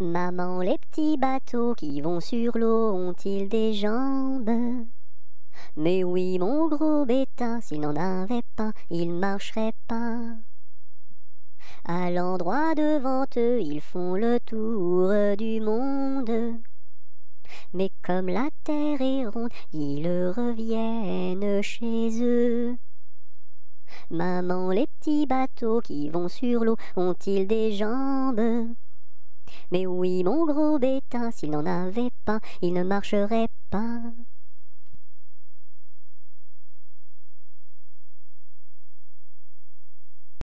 Maman, les petits bateaux qui vont sur l'eau ont-ils des jambes? Mais oui, mon gros bêta, s'il n'en avait pas, il marcherait pas. À l'endroit devant eux, ils font le tour du monde. Mais comme la terre est ronde, ils reviennent chez eux. Maman, les petits bateaux qui vont sur l'eau ont-ils des jambes? Mais oui, mon gros bêta, s'il n'en avait pas, il ne marcherait pas.